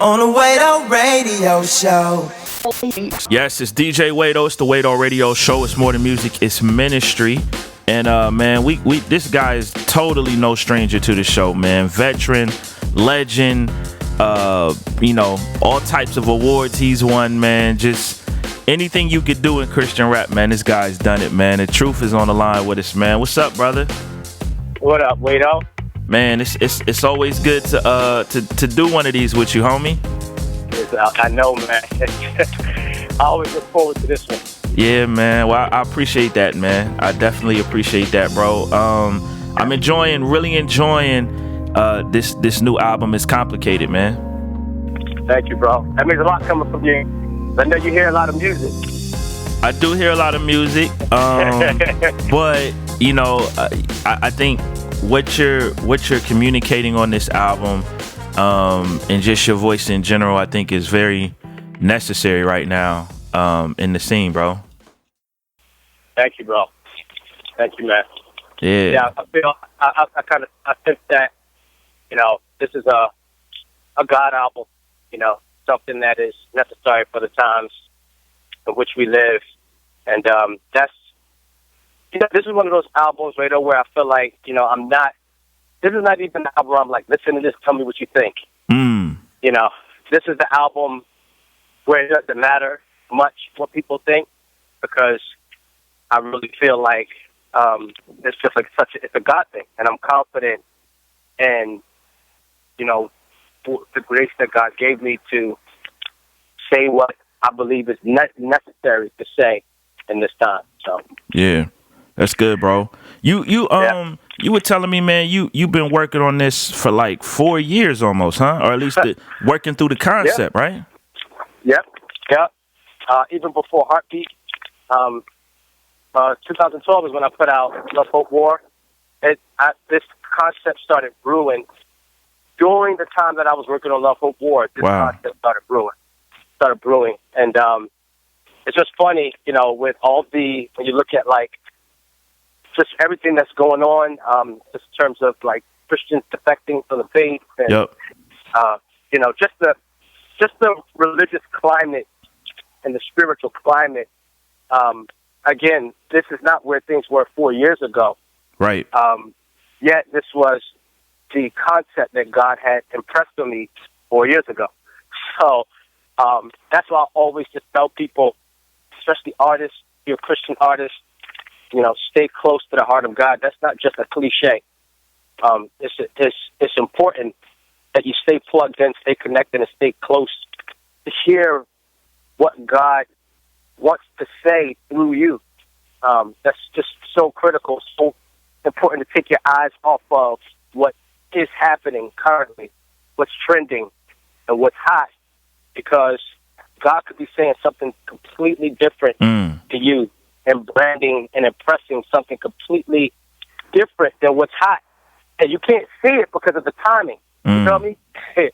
On the Wado Radio Show. Yes, it's DJ Wado. It's the Wado Radio Show. It's more than music. It's ministry. And man, we this guy is totally no stranger to the show, man. Veteran, legend, all types of awards he's won, man. Just anything you could do in Christian rap, man. This guy's done it, man. The truth is on the line with us, man. What's up, brother? What up, Wado? Man, it's always good to do one of these with you, homie. I know, man. I always look forward to this one. Yeah, man. Well, I appreciate that, man. I definitely appreciate that, bro. I'm really enjoying this new album. It's complicated, man. Thank you, bro. That means a lot coming from you. I know you hear a lot of music. I do hear a lot of music, but I think what you're communicating on this album, and just your voice in general, I think is very necessary right now in the scene, bro. Thank you, bro. Thank you, man. Yeah. Yeah, I feel I think that this is a God album. Something that is necessary for the times in which we live, and that's this is one of those albums, right, where I feel like I'm not. This is not even an album where I'm like, listen to this, tell me what you think. This is the album where it doesn't matter much what people think, because I really feel like it's just like it's a God thing, and I'm confident in the grace that God gave me to say what I believe is necessary to say in this time. So yeah, that's good, bro. You were telling me, man, you've been working on this for like 4 years almost, huh? Or at least working through the concept, right? Yep. Even before Heartbeat, 2012 is when I put out Love, Hope, War. This concept started brewing during the time that I was working on Love, Hope, War. This concept started brewing, and it's just funny, with all when you look at like just everything that's going on, just in terms of like Christians defecting from the faith, and just the religious climate and the spiritual climate. Again, this is not where things were 4 years ago. Right. Yet this was the concept that God had impressed on me 4 years ago. So that's why I always just tell people, especially artists, you're a Christian artist, stay close to the heart of God. That's not just a cliche. It's important that you stay plugged in, stay connected, and stay close to hear what God wants to say through you. That's just so critical, so important to take your eyes off of what is happening currently, what's trending, and what's hot, because God could be saying something completely different to you and branding and impressing something completely different than what's hot. And you can't see it because of the timing. You feel me? But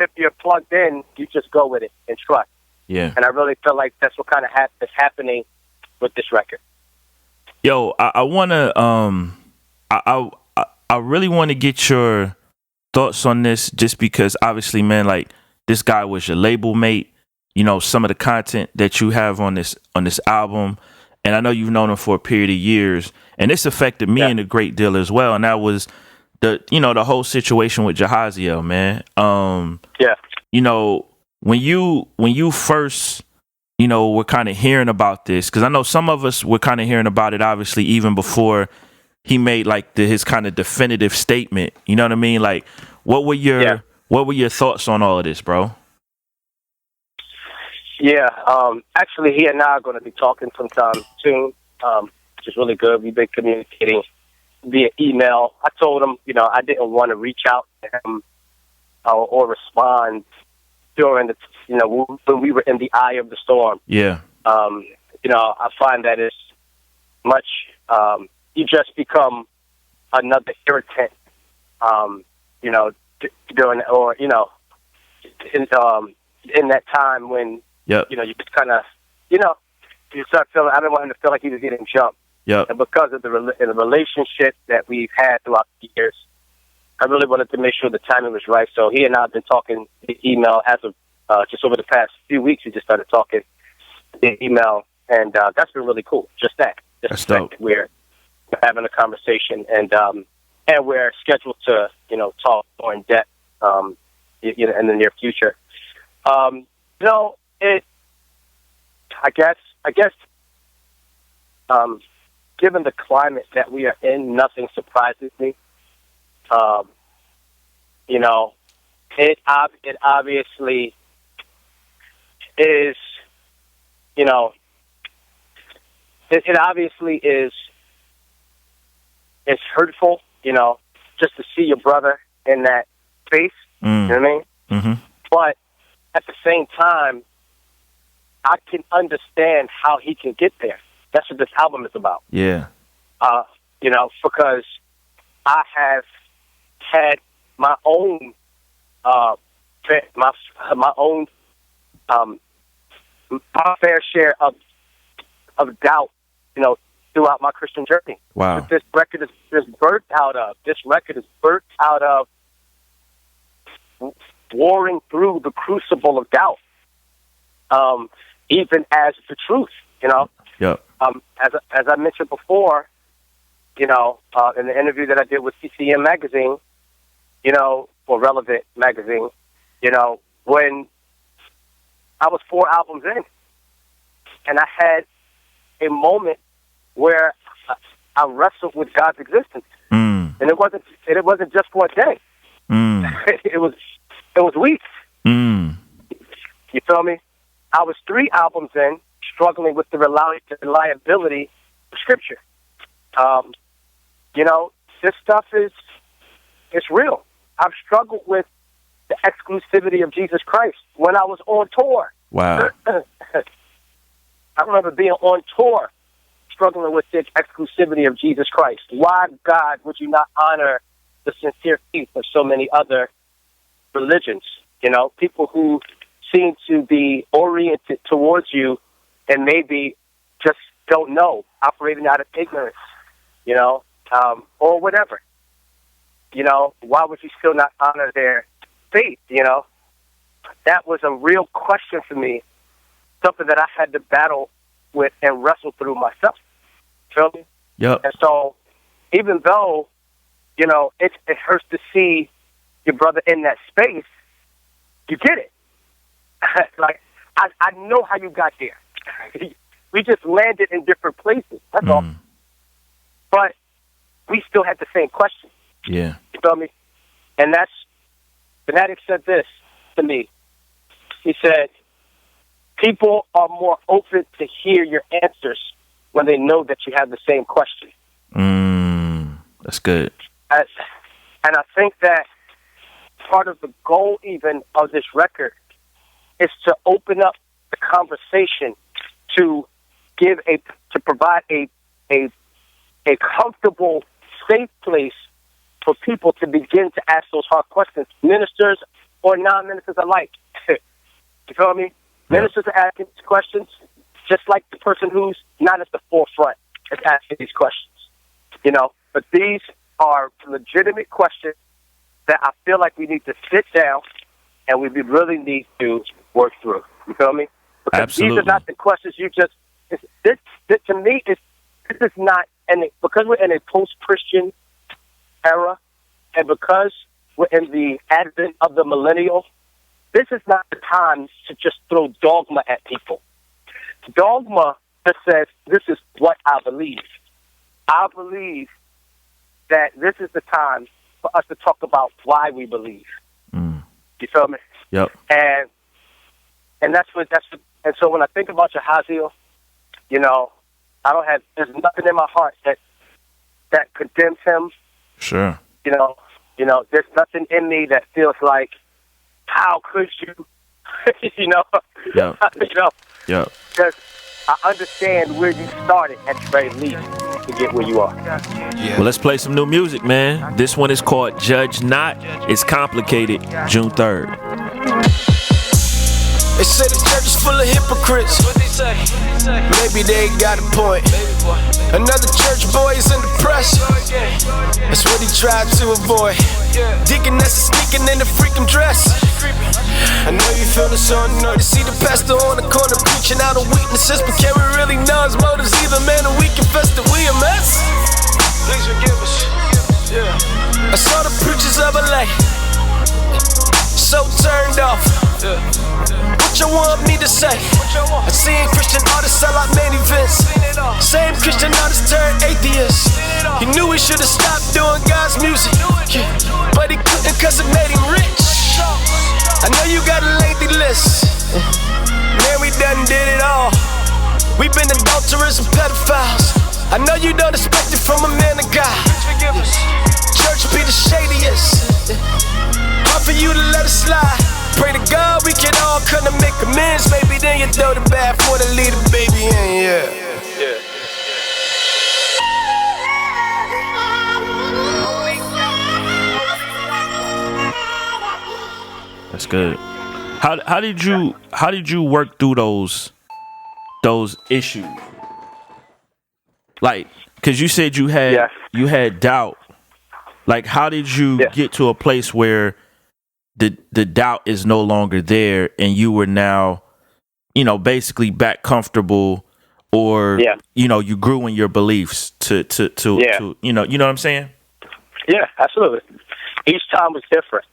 if you're plugged in, you just go with it and trust. Yeah. And I really feel like that's what kind of is happening with this record. Yo, I wanna I really want to get your thoughts on this, just because obviously, man, like, this guy was your label mate. Some of the content that you have on this album, and I know you've known him for a period of years, and this affected me in a great deal as well. And that was the whole situation with Jahaziel, man. When you first were kind of hearing about this, because I know some of us were kind of hearing about it obviously even before he made like his kind of definitive statement. You know what I mean? Like, what were your thoughts on all of this, bro? Yeah, actually, he and I are going to be talking sometime soon, which is really good. We've been communicating via email. I told him, I didn't want to reach out to him or respond during the, when we were in the eye of the storm. Yeah. I find that it's much, you just become another irritant, during, or, in that time when, you just kind of, you start feeling, I didn't want him to feel like he was getting jumped. Yeah. And because of the relationship that we've had throughout the years, I really wanted to make sure the timing was right. So he and I have been talking via email as of just over the past few weeks. We just started talking via email, and that's been really cool. Just that. That's dope. We're having a conversation, and we're scheduled to, talk more in depth, in the near future. I guess, given the climate that we are in, nothing surprises me. It obviously is, it obviously is hurtful, just to see your brother in that space. You know what I mean? Mm-hmm. But at the same time, I can understand how he can get there. That's what this album is about. Yeah. Because I have had my own, my fair share of doubt, throughout my Christian journey. Wow. This record is birthed out of warring through the crucible of doubt, even as the truth, Yep. As I mentioned before, in the interview that I did with CCM Magazine, or Relevant Magazine, when I was 4 albums in, and I had a moment where I wrestled with God's existence, and it wasn't just for a day. It was weeks. You feel me? I was 3 albums in, struggling with the reliability of Scripture. This stuff is real. I've struggled with the exclusivity of Jesus Christ when I was on tour. Wow. I remember being on tour, struggling with the exclusivity of Jesus Christ. Why, God, would you not honor the sincere faith of so many other religions? People who seem to be oriented towards you and maybe just don't know, operating out of ignorance, or whatever. Why would you still not honor their faith, That was a real question for me, something that I had to battle with and wrestle through myself. Feel me? Yep. And so, even though, it hurts to see your brother in that space, you get it. Like, I know how you got there. We just landed in different places. That's all. But we still had the same question. Yeah. You feel me? And Fanatic said this to me. He said, people are more open to hear your answers when they know that you have the same question. That's good. And I think that part of the goal even of this record is to open up the conversation to provide a comfortable, safe place for people to begin to ask those hard questions, ministers or non-ministers alike. You feel me? Yeah. Ministers are asking these questions just like the person who's not at the forefront is asking these questions. But these are legitimate questions that I feel like we need to sit down and we really need to work through. You feel me? Because Absolutely. These are not the questions you just... This to me, this is not... because we're in a post-Christian era, and because we're in the advent of the millennial, this is not the time to just throw dogma at people. Dogma that says, this is what I believe. I believe that this is the time for us to talk about why we believe. You feel me? Yep. And so when I think about Jahaziel, there's nothing in my heart that condemns him. Sure. There's nothing in me that feels like, how could you? Yep. Yep. Because I understand where you started at the very least to get where you are. Well, let's play some new music, man. This one is called Judge Not. It's Complicated, June 3rd. They say the church is full of hypocrites. What they say? Maybe they got a point. Another church boy is in the press. That's what he tried to avoid. Deaconess is sneaking in the freaking dress. I know you feeling so annoyed to see the pastor on the corner preaching out of weaknesses, but can we really know his motives either, man? And we confess that we a mess. Please forgive us. Yeah. I saw the preachers of LA so turned off. What you want me to say? I seen Christian artists sell out main events. Same Christian artist turned atheist. He knew he should have stopped doing God's music, but he couldn't cause it made him rich. I know you got a lengthy list. Man, we done did it all. We been adulterers and pedophiles. I know you don't expect it from a man of God. Church be the shadiest. Hard for you to let it slide. Pray to God we can all come to make amends. Maybe then you throw the bath for the leader, baby, in, yeah. That's good. How did you work through those issues? Like, cause you said you had doubt. Like, how did you get to a place where the doubt is no longer there and you were now, basically back comfortable, or you grew in your beliefs to you know what I'm saying? Yeah, absolutely. Each time was different.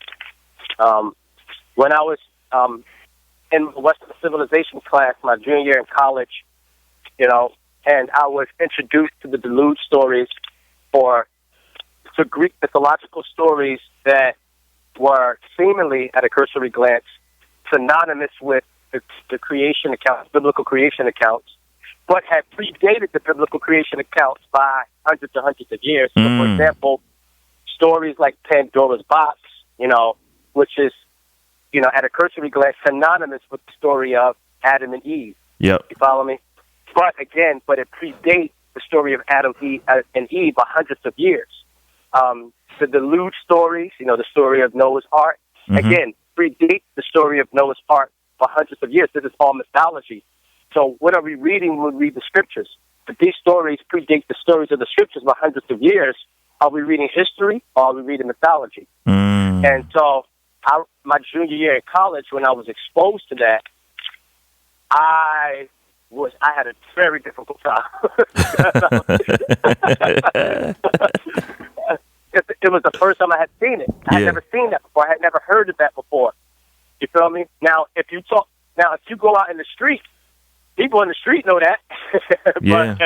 When I was in Western Civilization class, my junior year in college, and I was introduced to the Deluge stories, or to Greek mythological stories that were seemingly, at a cursory glance, synonymous with the creation accounts, biblical creation accounts, but had predated the biblical creation accounts by hundreds of years. So, for example, stories like Pandora's Box, which is, at a cursory glance, synonymous with the story of Adam and Eve. Yep. You follow me? But it predates the story of Adam and Eve by hundreds of years. The Deluge stories, the story of Noah's Ark, again, predate the story of Noah's Ark for hundreds of years. This is all mythology. So what are we reading when we read the scriptures? But these stories predate the stories of the scriptures by hundreds of years. Are we reading history, or are we reading mythology? And so my junior year in college, when I was exposed to that, I had a very difficult time. It was the first time I had seen it. I had never seen that before. I had never heard of that before. You feel me? Now, if you go out in the street, people in the street know that. But,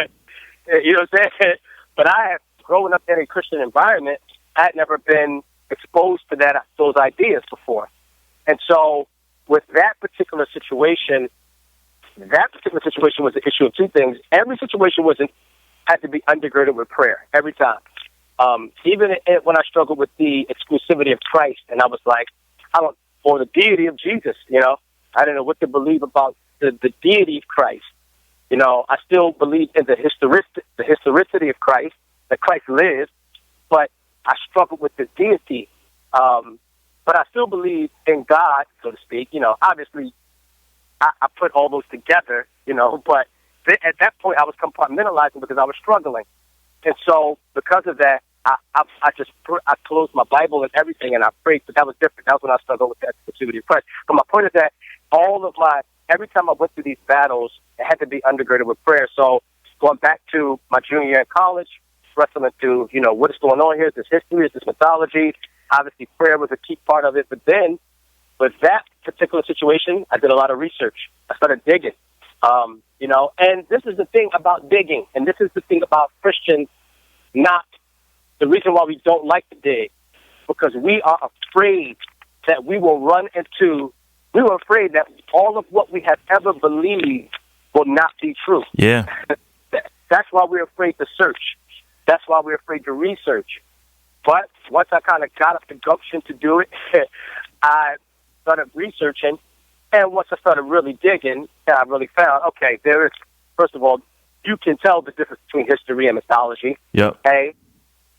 you know what I'm saying? But I had grown up in a Christian environment. I had never been exposed to those ideas before. And so with that particular situation was the issue of two things. Every situation had to be undergirded with prayer every time. Even when I struggled with the exclusivity of Christ, and I was like, or the deity of Jesus, I didn't know what to believe about the deity of Christ. I still believe in the historicity of Christ, that Christ lives, but I struggled with the deity. But I still believe in God, so to speak. Obviously, I put all those together, but at that point I was compartmentalizing because I was struggling. And so because of that, I closed my Bible and everything, and I prayed, but that was different. That was when I struggled with that exclusivity of Christ. But my point is that every time I went through these battles, it had to be undergirded with prayer. So going back to my junior year in college, wrestling to, what is going on here? Is this history? Is this mythology? Obviously, prayer was a key part of it. But then, with that particular situation, I did a lot of research. I started digging, and this is the thing about digging, and this is the thing about Christians, not the reason why we don't like to dig, because we are afraid that we were afraid that all of what we have ever believed will not be true. Yeah. That's why we're afraid to search. That's why we're afraid to research. But once I kind of got up the gumption to do it, I started researching. And once I started really digging, I really found, okay, first of all, you can tell the difference between history and mythology. Yep. A.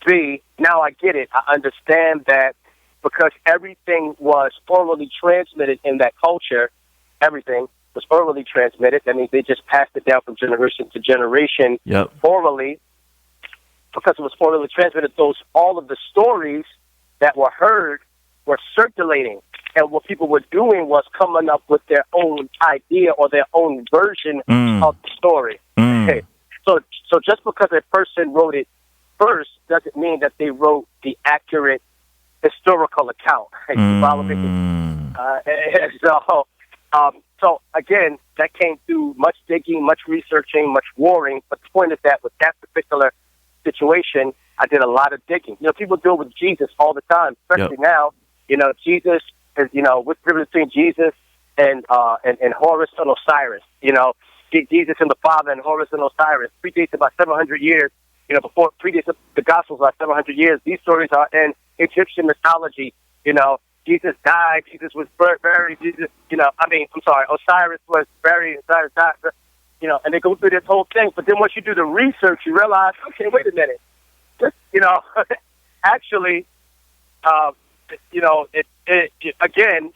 B, now I get it. I understand that because everything was orally transmitted in that culture, everything was orally transmitted. That means they just passed it down from generation to generation orally. Because it was orally transmitted, all of the stories that were heard were circulating. And what people were doing was coming up with their own idea or their own version of the story. Okay. So just because a person wrote it first doesn't mean that they wrote the accurate historical account. You follow me? So again, that came through much digging, much researching, much warring. But the point is that with that particular situation, I did a lot of digging. People deal with Jesus all the time, especially now. Jesus is, what's the difference between Jesus and Horus and Osiris? Jesus and the Father and Horus and Osiris predates about 700 years. Before predates the Gospels by 700 years. These stories are in Egyptian mythology. Jesus died. Jesus was buried. Osiris was buried. Osiris died. And they go through this whole thing. But then once you do the research, you realize, okay, wait a minute. Actually, again,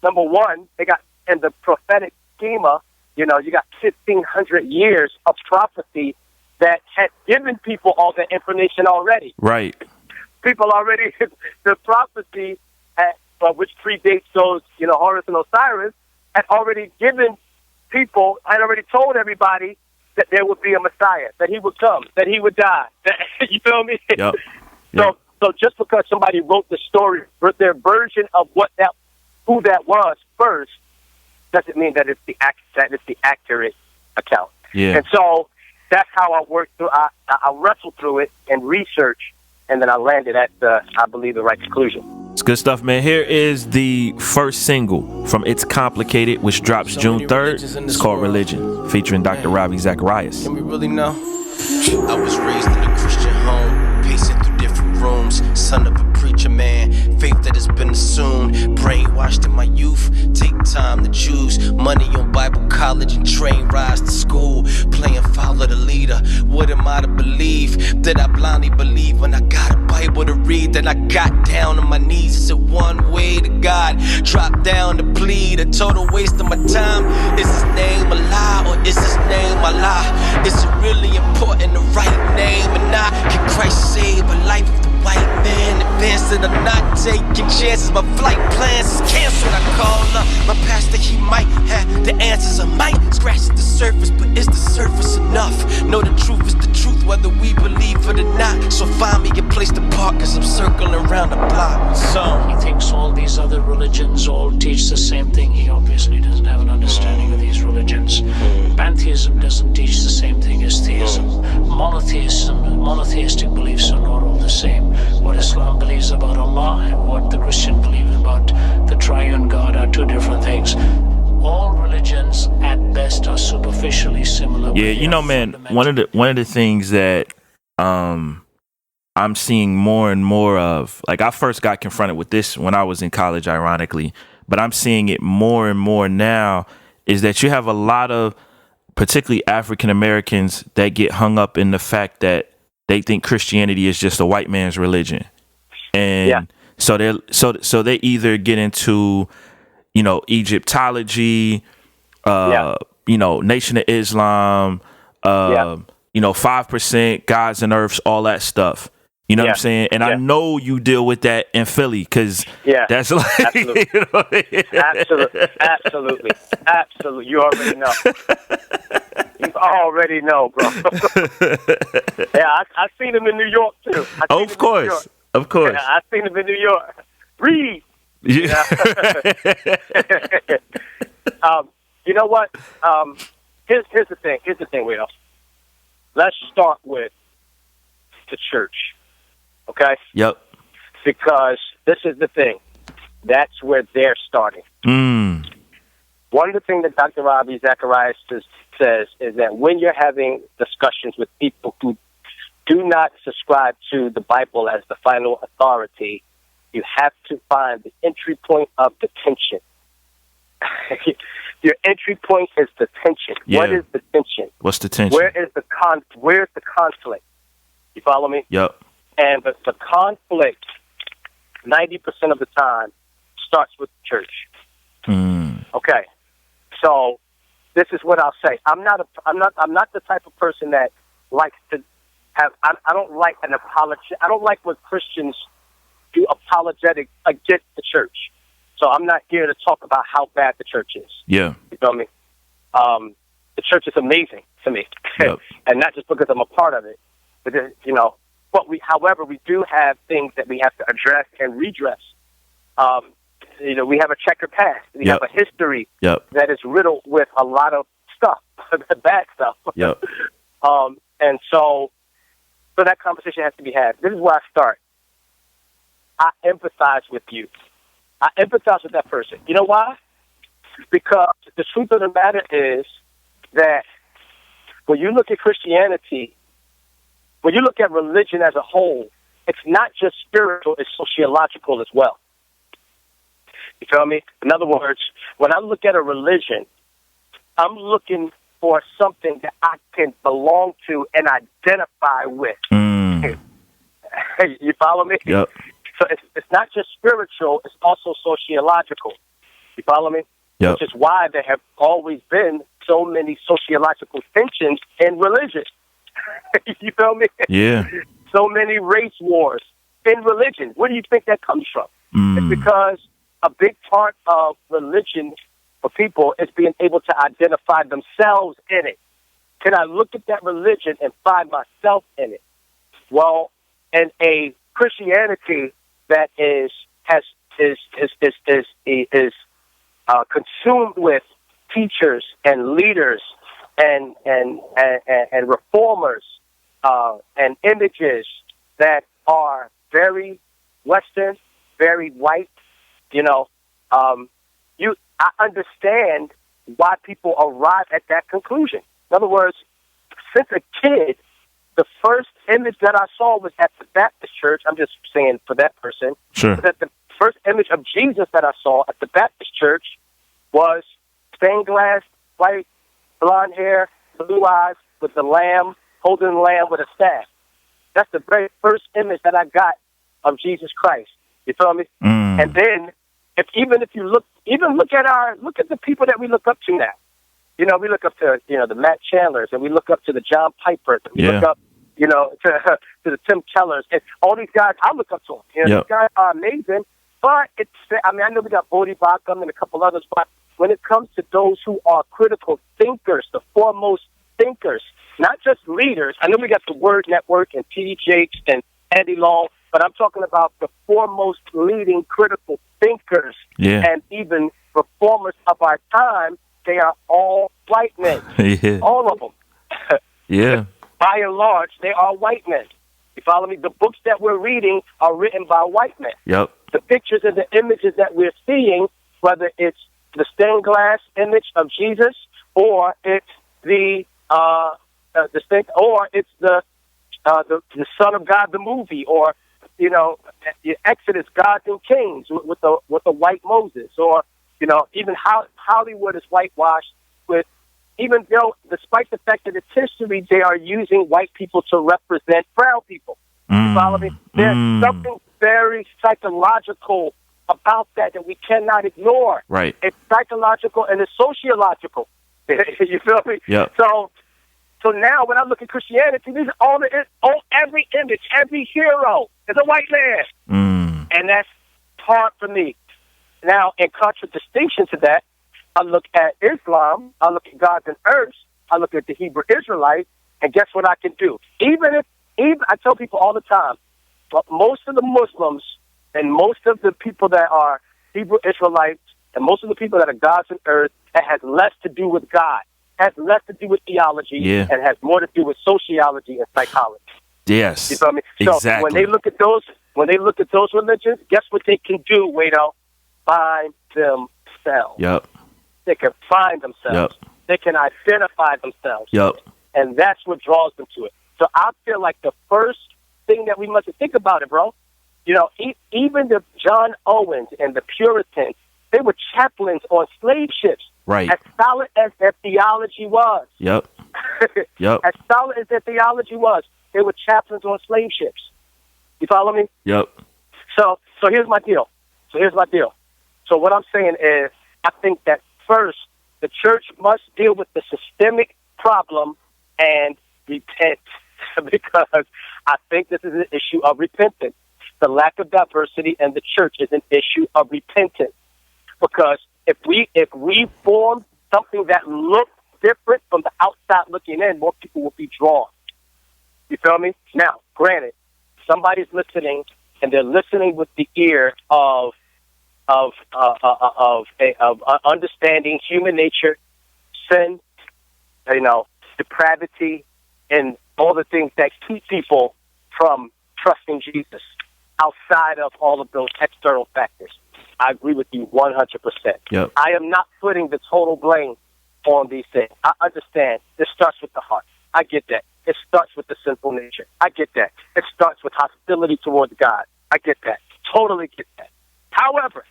number one, they got in the prophetic schema, you got 1,500 years of prophecy that had given people all that information already. Right. People already, the prophecy, which predates those, Horus and Osiris, had already given people, had already told everybody that there would be a Messiah, that he would come, that he would die. You feel me? Yep. So just because somebody wrote the story, wrote their version of who that was first, doesn't mean that it's the accurate account. Yeah. And so that's how I worked through. I wrestled through it and researched, and then I landed at I believe the right conclusion. It's good stuff, man. Here is the first single from It's Complicated, which drops June 3rd. It's called Religion, featuring Dr. Ravi Zacharias. Can we really know? I was raised in a Christian home, pacing through different rooms, son of a preacher man, faith that has been assumed, brainwashed in my youth, take time to choose, money on Bible college and train rides to school, playing follow the leader, what am I to believe, that I blindly believe when I got a Bible to read, that I got down on my knees, and said one way to God, drop down to plead, a total waste of my time, is his name a lie, or is his name a lie, is it really important to write name or not, can Christ save a life of the white man, advancing or not taking chances, my flight plans is canceled, I call up my pastor, he might have the answers, I might scratch the surface, but is the surface enough, know the truth is the truth, whether we believe it or not, so find me a place to park, cause I'm circling around the block, so he thinks all these other religions all teach the same thing. He obviously doesn't have an understanding of these religions. Pantheism doesn't teach the same thing as theism. Monotheistic beliefs are not all the same. What Islam believes about Allah and what the Christian believes about the triune God are two different things. All religions at best are superficially similar. Yeah, man, one of the things that I'm seeing more and more of, like I first got confronted with this when I was in college, ironically, but I'm seeing it more and more now, is that you have a lot of particularly African Americans that get hung up in the fact that they think Christianity is just a white man's religion. And so they either get into, Egyptology, Nation of Islam, 5%, gods and earths, all that stuff. You know what I'm saying? And I know you deal with that in Philly because that's like... Absolutely. Absolutely. You already know. You already know, bro. I've seen him in New York, too. Of course. Yeah, I've seen him in New York. Breathe. Yeah. You know what? Here's the thing. Will. Let's start with the church. Okay? Yep. Because this is the thing. That's where they're starting. One of the things that Dr. Ravi Zacharias says is that when you're having discussions with people who do not subscribe to the Bible as the final authority, you have to find the entry point of the tension. Your entry point is the tension. Yeah. What is the tension? What's the tension? Where's the conflict? You follow me? Yep. And the conflict, 90% of the time, starts with the church. Okay. So this is what I'll say. I'm not the type of person that likes to have. I don't like an apology. I don't like when Christians do apologetic against the church. So I'm not here to talk about how bad the church is. Yeah. You know what I mean? The church is amazing to me, Yep. and not just because I'm a part of it, but But however, we do have things that we have to address and redress. We have a checkered past. We Yep. have a history Yep. that is riddled with a lot of stuff, bad stuff. Yep. And so that conversation has to be had. This is where I start. I empathize with you. I empathize with that person. You know why? Because the truth of the matter is that when you look at Christianity, when you look at religion as a whole, it's not just spiritual, it's sociological as well. You feel me? In other words, when I look at a religion, I'm looking for something that I can belong to and identify with. You follow me? Yep. So it's not just spiritual, it's also sociological. You follow me? Yep. Which is why there have always been so many sociological tensions in religion. You feel me? Yeah. So many race wars in religion. Where do you think that comes from? It's because a big part of religion for people is being able to identify themselves in it. Can I look at that religion and find myself in it? Well, in a Christianity that is consumed with teachers and leaders and reformers and images that are very Western, very white. I understand why people arrive at that conclusion. In other words, since a kid, the first image that I saw was at the Baptist church. I'm just saying for that person. Sure. That the first image of Jesus that I saw at the Baptist church was stained glass, white, blonde hair, blue eyes, with the lamb, holding the lamb with a staff. That's the very first image that I got of Jesus Christ. You feel me? And then, if you look at the people that we look up to now. We look up to the Matt Chandlers, and we look up to the John Pipers, and we look up to the Tim Kellers, and all these guys. I look up to them. These guys are amazing. But I know we got Bodie Bacham and a couple others, but when it comes to those who are critical thinkers, the foremost thinkers, not just leaders. I know we got the Word Network and T.R.U.T.H and Andy Long, but I'm talking about the foremost leading critical thinkers and even reformers of our time. They are all white men. Yeah. All of them. Yeah. By and large, they are white men. You follow me? The books that we're reading are written by white men. Yep. The pictures and the images that we're seeing, whether it's the stained glass image of Jesus, or it's the Son of God, the movie, or Exodus, Gods and Kings with the white Moses, or even how Hollywood is whitewashed with, even though despite the fact that it's history, they are using white people to represent brown people. You follow me? There's something very psychological about that we cannot ignore. Right. It's psychological and it's sociological. You feel me? Yeah. So now when I look at Christianity, these are every image, every hero is a white man. And that's hard for me. Now, in contradistinction to that, I look at Islam, I look at Gods and Earths, I look at the Hebrew Israelites, and guess what I can do? Even I tell people all the time, but most of the Muslims and most of the people that are Hebrew Israelites and most of the people that are Gods and Earth, it has less to do with God, has less to do with theology, and has more to do with sociology and psychology. Yes. You feel me? So exactly. when they look at those religions, guess what they can do, Wado? Find themselves. Yep. They can find themselves. Yep. They can identify themselves. Yep. And that's what draws them to it. So I feel like the first thing that we must think about it, bro. Even the John Owens and the Puritans, they were chaplains on slave ships. Right. As solid as their theology was. Yep. Yep. As solid as their theology was, they were chaplains on slave ships. You follow me? Yep. So here's my deal. So what I'm saying is, I think that first The church must deal with the systemic problem and repent, because I think this is an issue of repentance. The lack of diversity in the church is an issue of repentance, because if we form something that looks different from the outside looking in, more people will be drawn. You feel me? Now, granted, somebody's listening, and they're listening with the ear of understanding human nature, sin, depravity, and all the things that keep people from trusting Jesus outside of all of those external factors. I agree with you 100%. Yep. I am not putting the total blame on these things. I understand. This starts with the heart. I get that. It starts with the sinful nature. I get that. It starts with hostility towards God. I get that. Totally get that. However,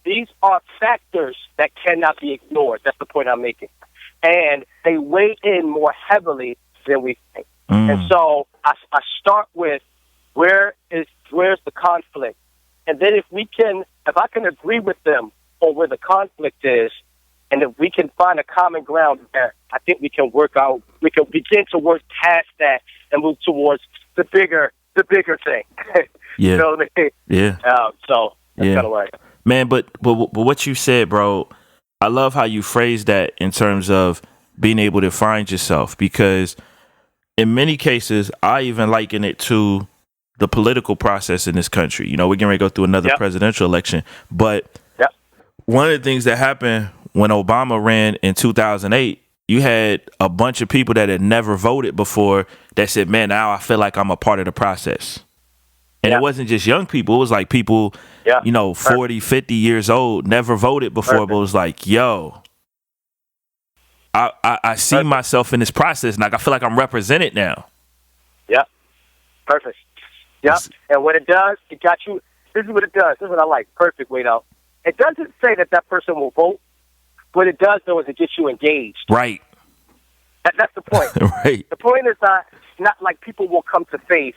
these are factors that cannot be ignored. That's the point I'm making. And they weigh in more heavily than we think. And so I start with where's the conflict? And then if I can agree with them on where the conflict is, and if we can find a common ground there, I think we can begin to work past that and move towards the bigger thing. Yeah. You know what I mean? Yeah. So that's kind of like, man, but what you said, bro, I love how you phrased that in terms of being able to find yourself, because in many cases, I even liken it to the political process in this country. We're getting ready to go through another presidential election, but one of the things that happened when Obama ran in 2008, you had a bunch of people that had never voted before that said, man, now I feel like I'm a part of the process. And it wasn't just young people. It was like people, 40, 50 years old, never voted before, but it was like, yo, I see myself in this process. Like, I feel like I'm represented now. Yeah. Perfect. Yep. And what it does, it got you. This is what it does. This is what I like. Perfect, Wade out. It doesn't say that person will vote. What it does, though, is it gets you engaged. Right. That's the point. Right. The point is not like people will come to faith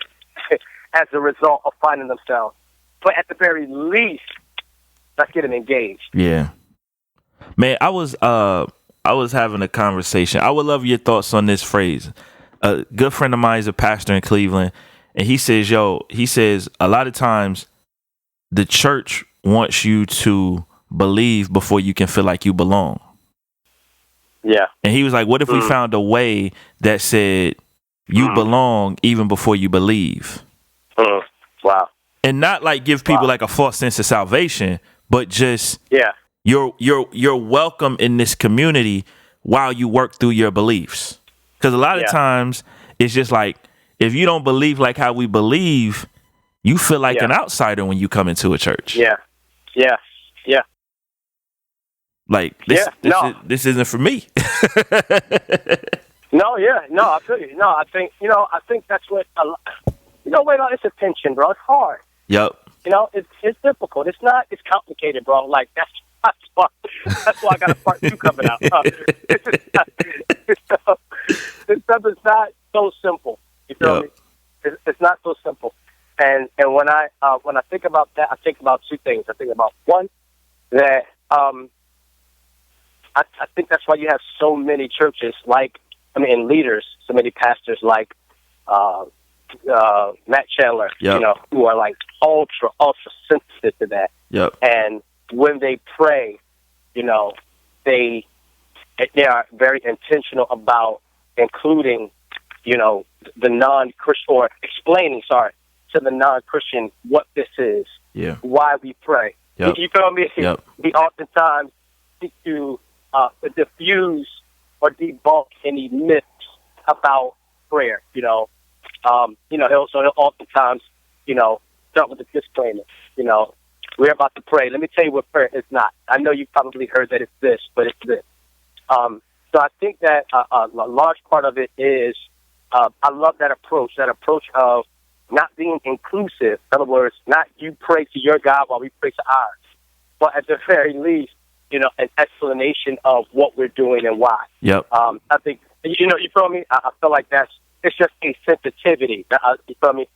as a result of finding themselves. But at the very least, let's get them engaged. Yeah. Man, I was having a conversation. I would love your thoughts on this phrase. A good friend of mine is a pastor in Cleveland, and he says, a lot of times the church wants you to believe before you can feel like you belong. Yeah. And he was like, what if we found a way that said you belong even before you believe? Wow. And not like give people like a false sense of salvation, but just you're welcome in this community while you work through your beliefs. Because a lot of times it's just like, if you don't believe like how we believe, you feel like an outsider when you come into a church. Yeah. Yeah. Yeah. Like this isn't for me. No, I feel you. No, I think that's what wait, it's a tension, bro. It's hard. Yep. It's difficult. It's complicated, bro. Like that's why I got a part 2 coming out. This stuff is not so simple. You feel me? It's not so simple. And when I think about that, I think about 2 things. I think about one, that I think that's why you have so many churches and leaders, so many pastors like Matt Chandler, who are like ultra sensitive to that. Yep. And when they pray, they are very intentional about including, the non-Christian, or explaining, to the non-Christian what this is, why we pray. Yep. You feel me? Yep. We oftentimes seek to diffuse or debunk any myths about prayer. He'll oftentimes, start with a disclaimer. We're about to pray. Let me tell you what prayer is not. I know you probably heard that it's this, but it's this. So I think that a large part of it is, I love that approach of not being inclusive. In other words, not you pray to your God while we pray to ours, but at the very least, an explanation of what we're doing and why. Yep. I think, you feel me? I feel like it's just a sensitivity, you feel me?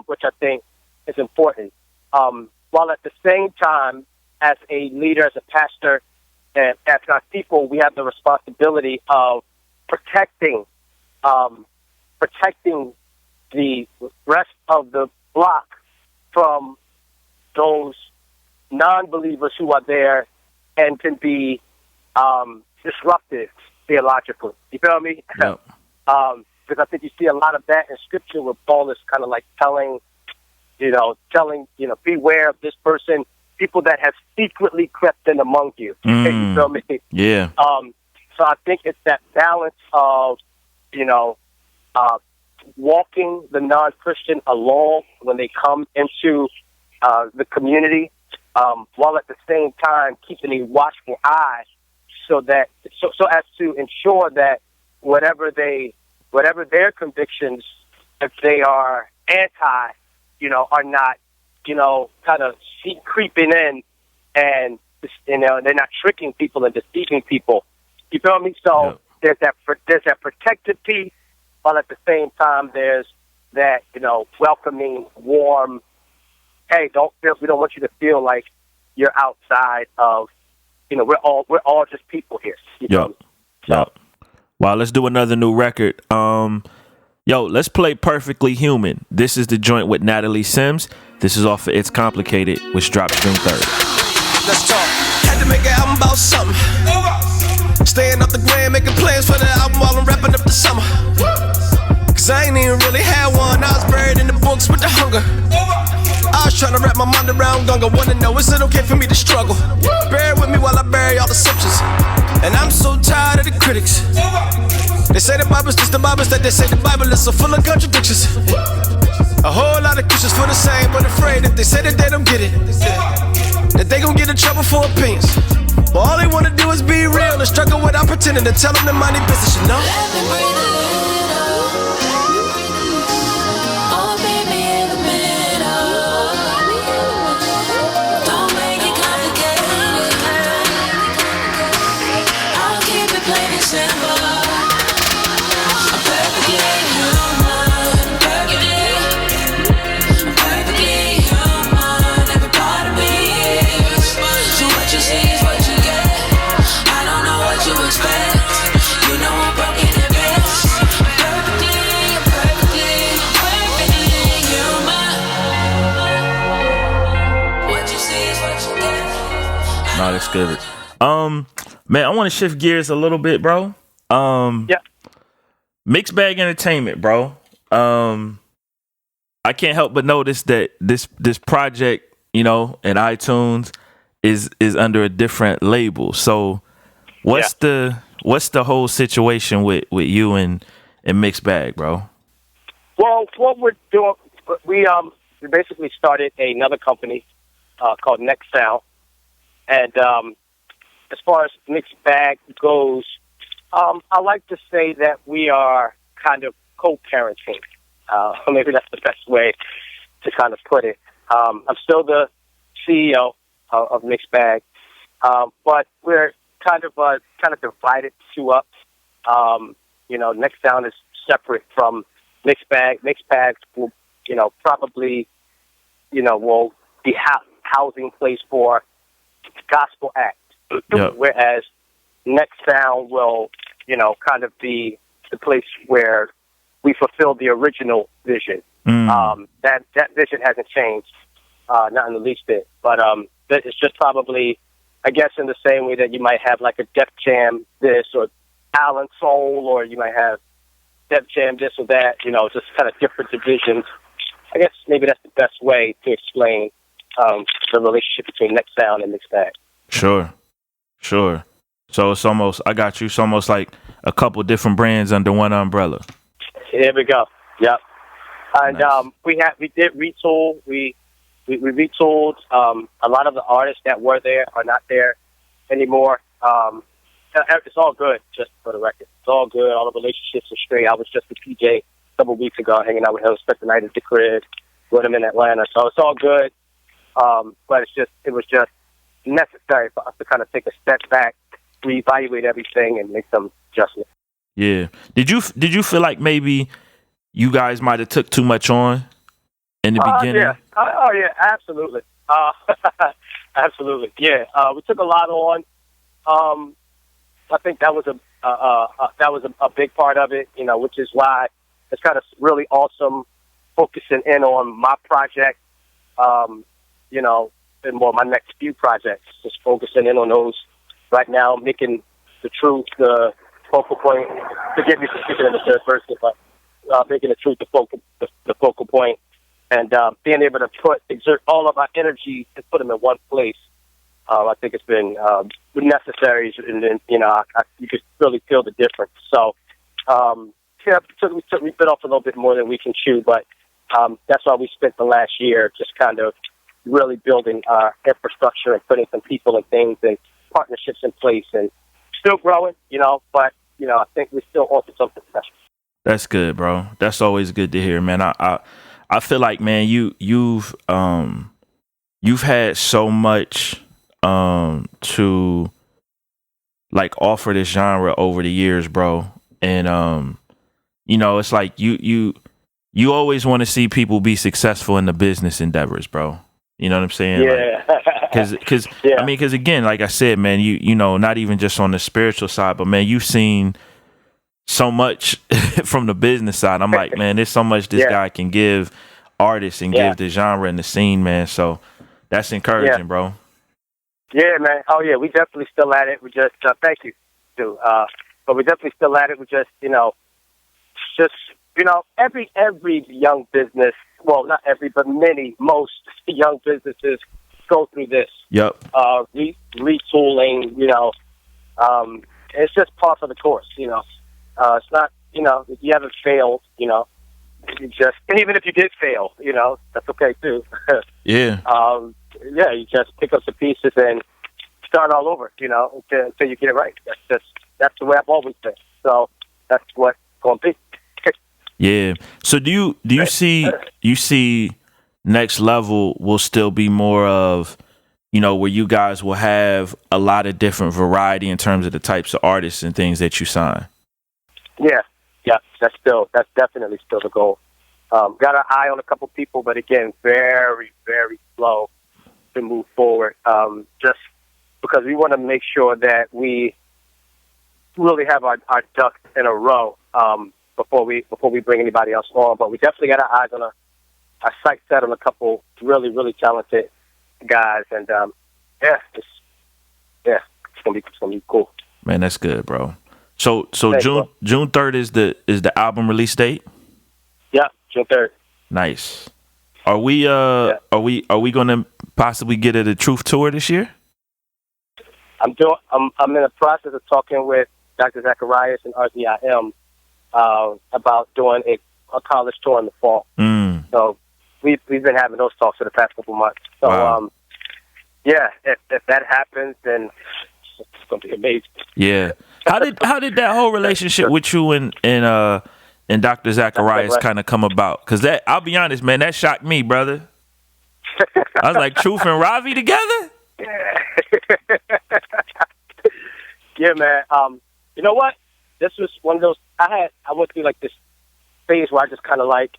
Which I think is important. While at the same time, as a leader, as a pastor, And as our people, we have the responsibility of protecting the rest of the block from those non-believers who are there and can be disruptive theologically. You feel me? Yep. Because I think you see a lot of that in Scripture where Paul is kind of like telling, beware of this person, people that have secretly crept in among you. You feel me? Yeah. So I think it's that balance of, walking the non-Christian along when they come into the community, while at the same time keeping a watchful eye, so as to ensure that whatever their convictions, if they are anti, are not, kind of creeping in, and they're not tricking people and deceiving people. You feel me? So there's that protective piece, while at the same time there's that welcoming, warm. Hey, we don't want you to feel like you're outside of. We're all just people here. Yep. Wow, let's do another new record. Let's play Perfectly Human. This is the joint with Natalie Sims. This is off of It's Complicated, which drops June 3rd. Let's talk. Had to make an album about something. Staying up the gram, making plans for the album while I'm wrapping up the summer. Cause I ain't even really had one. I was buried in the books with the hunger. I was trying to wrap my mind around Gunga. Wanna know, is it okay for me to struggle? Bear with me while I bury all the substance. And I'm so tired of the critics. They say the Bible's just the Bible's that they say the Bible is so full of contradictions. A whole lot of Christians feel the same, but afraid if they say that they don't get it, that they gon' get in trouble for opinions. But all they wanna do is be real and struggle without pretending to tell them the money business, you know? Let me breathe a little. Oh, baby, in the middle. Don't make it complicated. I'll keep it plain and simple. I'm perfectly human. Perfectly human. Every part of me is. So what you see is what you get. I don't know what you expect. You know I'm broken and best. Perfectly human. What you see is what you get. No, that's good. Man, I want to shift gears a little bit, bro. Yeah. Mixed Bag Entertainment, bro. I can't help but notice that this project, in iTunes is under a different label. So what's the whole situation with you and Mixed Bag, bro? Well, what we're doing, we basically started another company called Next Sound, and as far as Mixed Bag goes, I like to say that we are kind of co-parenting. Maybe that's the best way to kind of put it. I'm still the CEO of Mixed Bag, but we're kind of divided two up. Next Sound is separate from Mixed Bag. Mixed Bag will, probably, will be housing place for gospel act, whereas Next Sound will, kind of be the place where we fulfill the original vision. That vision hasn't changed, not in the least bit. But it's just probably, I guess, in the same way that you might have like a Def Jam this or Allen Soul, or you might have Def Jam this or that. Just kind of different divisions. I guess maybe that's the best way to explain the relationship between Next Sound and Mixed Bag. Sure. So it's almost like a couple different brands under one umbrella. There we go. Yep. And Nice. we did retool. We retooled. A lot of the artists that were there are not there anymore. It's all good, just for the record. It's all good. All the relationships are straight. I was just with PJ a couple of weeks ago, hanging out with him, spent the night at the crib with him in Atlanta. So it's all good. But it was just necessary for us to kind of take a step back, reevaluate everything, and make some adjustments. Yeah. Did you feel like maybe you guys might have took too much on in the beginning? Yeah. Yeah, absolutely. Absolutely. Yeah. We took a lot on. I think that was a big part of it, which is why it's kind of really awesome focusing in on my project, and more my next few projects, just focusing in on those right now, making the truth the focal point. Forgive me for speaking in the third person, but making the truth the focal point, and being able to exert all of our energy and put them in one place. I think it's been necessary, and then you could really feel the difference. So, we bit off a little bit more than we can chew, but that's why we spent the last year just kind of really building our infrastructure and putting some people and things and partnerships in place, and still growing, but I think we're still on to something special. That's good, bro. That's always good to hear, man. I feel like, man, you've had so much to like offer this genre over the years, bro. And it's like you always want to see people be successful in the business endeavors, bro. You know what I'm saying? Yeah. Because again, like I said, man, you know, not even just on the spiritual side, but man, you've seen so much from the business side. I'm like, man, there's so much this guy can give artists and give the genre and the scene, man. So that's encouraging, bro. Yeah, man. Oh, yeah, we definitely still at it. We just, thank you, too. But we're definitely still at it. We just, every young business, well, not every, but most young businesses go through this. Yep. Retooling, it's just part of the course, it's not, if you haven't failed, you just, and even if you did fail, that's okay too. Yeah. You just pick up the pieces and start all over, until you get it right. That's the way I've always been. So that's what it's going to be. Yeah. So do you see next level will still be more of, where you guys will have a lot of different variety in terms of the types of artists and things that you sign? Yeah. That's definitely still the goal. Got our eye on a couple people, but again, very, very slow to move forward. Just because we want to make sure that we really have our ducks in a row before we bring anybody else on. But we definitely got our eyes on our sights set on a couple really, really talented guys, and it's gonna be cool. Man, that's good, bro. So Thanks, June 3rd is the album release date? Yeah, June 3rd. Nice. Are we gonna possibly get a Truth tour this year? I'm in the process of talking with Dr. Zacharias and RZIM about doing a college tour in the fall. So we've been having those talks for the past couple months. So wow. If that happens, then it's gonna be amazing. Yeah. How did that whole relationship with you and Dr. Zacharias kind of come about? Because that, I'll be honest, man, that shocked me, brother. I was like, Truth and Ravi together? Yeah, man. You know what? This was one of those. I went through like this phase where I just kind of like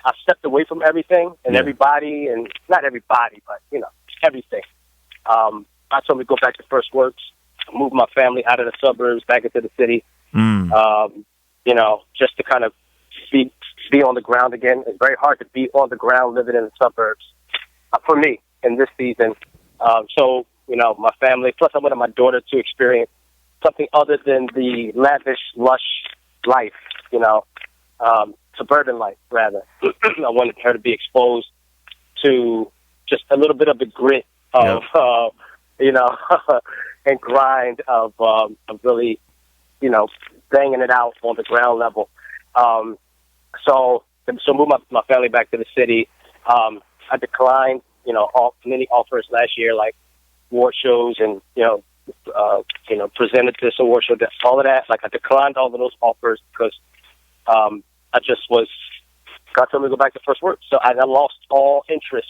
I stepped away from everything and everybody, and not everybody, but everything. I told me to go back to First Works, move my family out of the suburbs back into the city. Just to kind of be on the ground again. It's very hard to be on the ground living in the suburbs for me in this season. So my family, plus I wanted my daughter to experience something other than the lavish, lush life, suburban life, rather. I wanted her to be exposed to just a little bit of the grit of, and grind of really, banging it out on the ground level. So move my family back to the city. I declined, many offers last year, like award shows and, presented this award show, all of that. Like I declined all of those offers because I just God told me to go back to First Work. So I lost all interest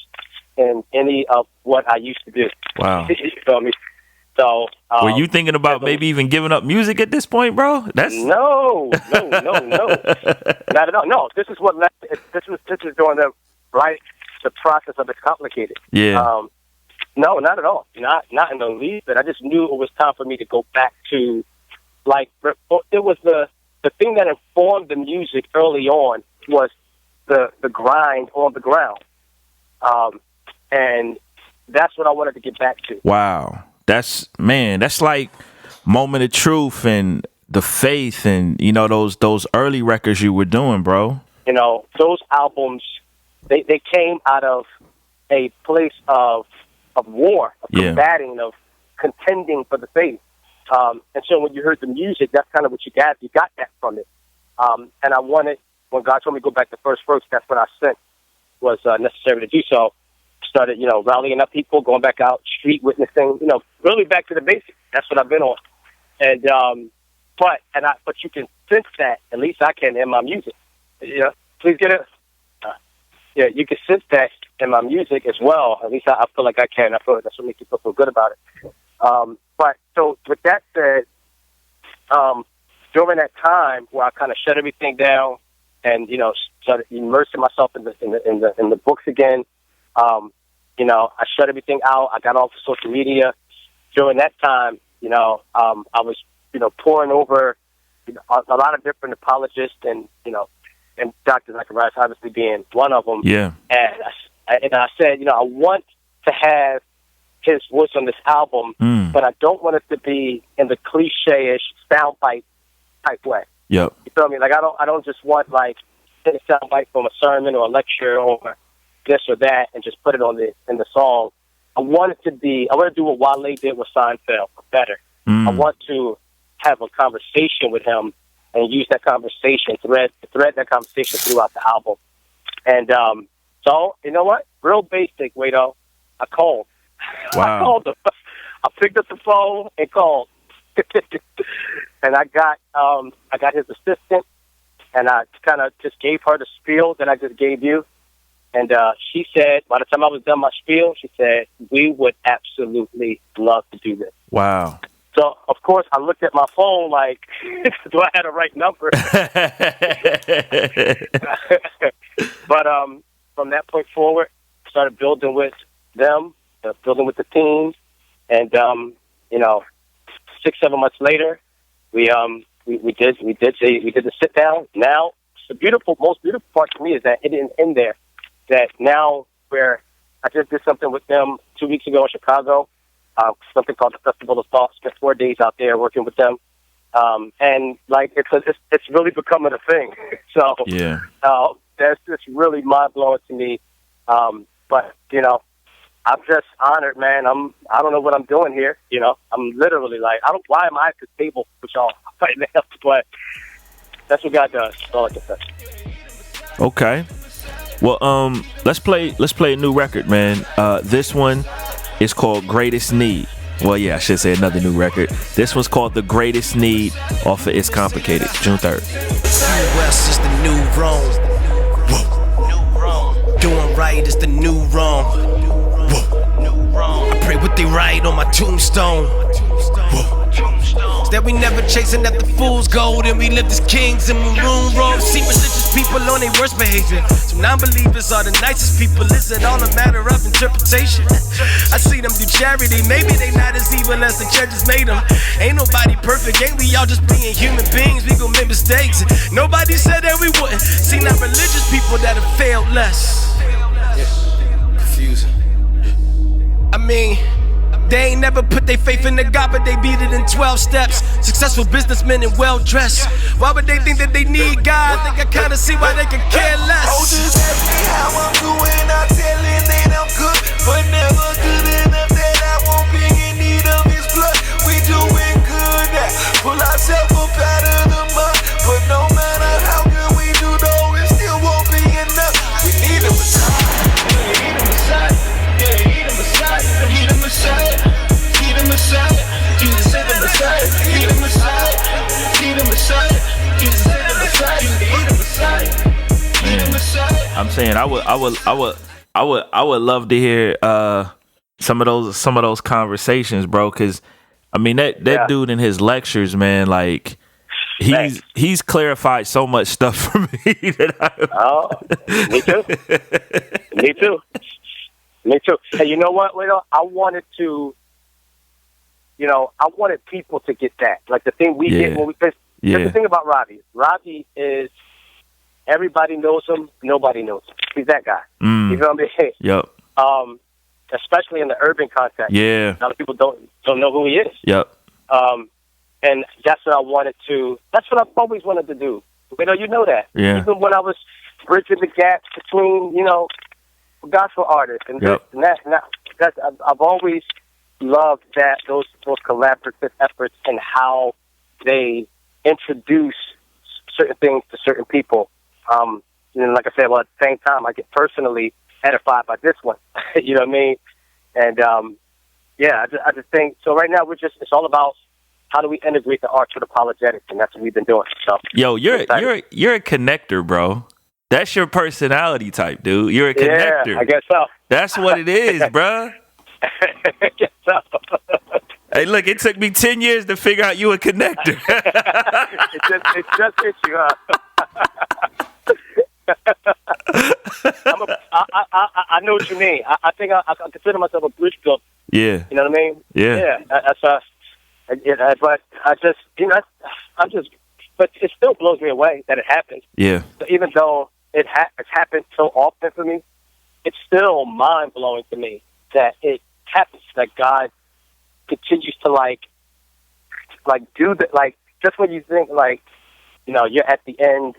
in any of what I used to do. Wow. You feel me? So were you thinking about maybe even giving up music at this point, bro? No, not at all. No, this is what this is during the process of it's complicated. Yeah. No, not at all. Not in the least. But I just knew it was time for me to go back to, like, it was the thing that informed the music early on was the grind on the ground, and that's what I wanted to get back to. Wow, that's like Moment of Truth and The Faith, and those early records you were doing, bro. Those albums, they came out of a place of war, of combating, of contending for the faith. And so when you heard the music, that's kind of what you got. You got that from it. And I wanted, when God told me to go back to first verse, that's what I sent was necessary to do so. Started, rallying up people, going back out, street witnessing, really back to the basics. That's what I've been on. And, but you can sense that, at least I can, in my music. Please get it. You can sense that in my music as well. At least I feel like I can. I feel like that's what makes you feel good about it. But so with that said, during that time where I kind of shut everything down and started immersing myself in the books again, I shut everything out. I got off of social media. During that time, I was pouring over a lot of different apologists and Dr. Zacharias obviously being one of them. Yeah. And I said, I want to have his voice on this album, but I don't want it to be in the cliche-ish soundbite type way. Yep. You feel me? Like I don't just want like a soundbite from a sermon or a lecture or this or that and just put it in the song. I want to do what Wale did with Seinfeld, or better. I want to have a conversation with him and use that conversation, thread that conversation throughout the album. And so, you know what? Real basic, Wado. I called. Wow. I called him. I picked up the phone and called. And I got his assistant, and I kind of just gave her the spiel that I just gave you. And she said, by the time I was done my spiel, she said, we would absolutely love to do this. Wow. So, of course, I looked at my phone like, do I have the right number? But from that point forward, started building with them, building with the team. And, 6-7 months later, we did the sit down. Now, most beautiful part to me is that it didn't end there. That now I just did something with them 2 weeks ago in Chicago, something called the Festival of Thought. Spent 4 days out there working with them, and like it's really becoming a thing. So yeah, that's just really mind blowing to me. But I'm just honored, man. I don't know what I'm doing here. I'm literally like, why am I at the table with y'all right now? But that's what God does. That's all I can say. Okay. Well, let's play a new record, man. This one is called Greatest Need. Well, yeah, I should say another new record. This one's called The Greatest Need off of It's Complicated, June 3rd. US is the new Rome. Whoa. Doing right is the new wrong. Whoa. I pray what they write on my tombstone. Whoa. That we never chasing at the fool's gold, and we lived as kings in maroon robes. See religious people on their worst behavior. So non-believers are the nicest people. Is it all a matter of interpretation? I see them do charity. Maybe they not as evil as the churches made them. Ain't nobody perfect. Ain't we all just being human beings? We gon' make mistakes. Nobody said that we wouldn't. See not religious people that have failed less. Confusing. I mean, they ain't never put their faith in the God, but they beat it in 12 steps. Successful businessmen and well-dressed. Why would they think that they need God? I think I kinda see why they could care less. Oh, just ask me how I'm doing, I'm telling that I'm good, but never good enough that I won't be in need of his blood. We doing good now, pull ourselves up out of the mud, but no matter how good we do though, it still won't be enough. We need a Messiah. Need a Messiah. Yeah, need a Messiah. Need a Messiah. Need a Messiah. Jesus said the Messiah. Need a Messiah. Need a Messiah. Jesus said the Messiah. Need a Messiah. Need a Messiah. I'm saying I would love to hear some of those conversations, bro. Because I mean that dude in his lectures, man, like he's clarified so much stuff for me that me too. Me too. Me too. And you know what, Lito? I wanted people to get that. Like the thing we get when we because the thing about Ravi. Ravi is everybody knows him, nobody knows him. He's that guy. You know what I mean? Yep. Especially in the urban context. Yeah. A lot of people don't know who he is. Yep. And that's what that's what I've always wanted to do. You know that. Yeah. Even when I was bridging the gap between, gospel artists and this and that. I've always loved those collaborative efforts and how they introduce certain things to certain people. And like I said, at the same time, I get personally edified by this one. You know what I mean? And I just think so. Right now, it's all about how do we integrate the arts with apologetics, and that's what we've been doing. So, yo, you're a connector, bro. That's your personality type, dude. You're a connector. Yeah, I guess so. That's what it is, bro. I guess so. Hey, look, it took me 10 years to figure out you a connector. it just hit you, huh? I know what you mean. I think I consider myself a bridge builder. Yeah. You know what I mean? Yeah. But but it still blows me away that it happens. Yeah. So even though it's happened so often for me, it's still mind blowing to me that it happens. That God continues to do that. Just when you think you're at the end.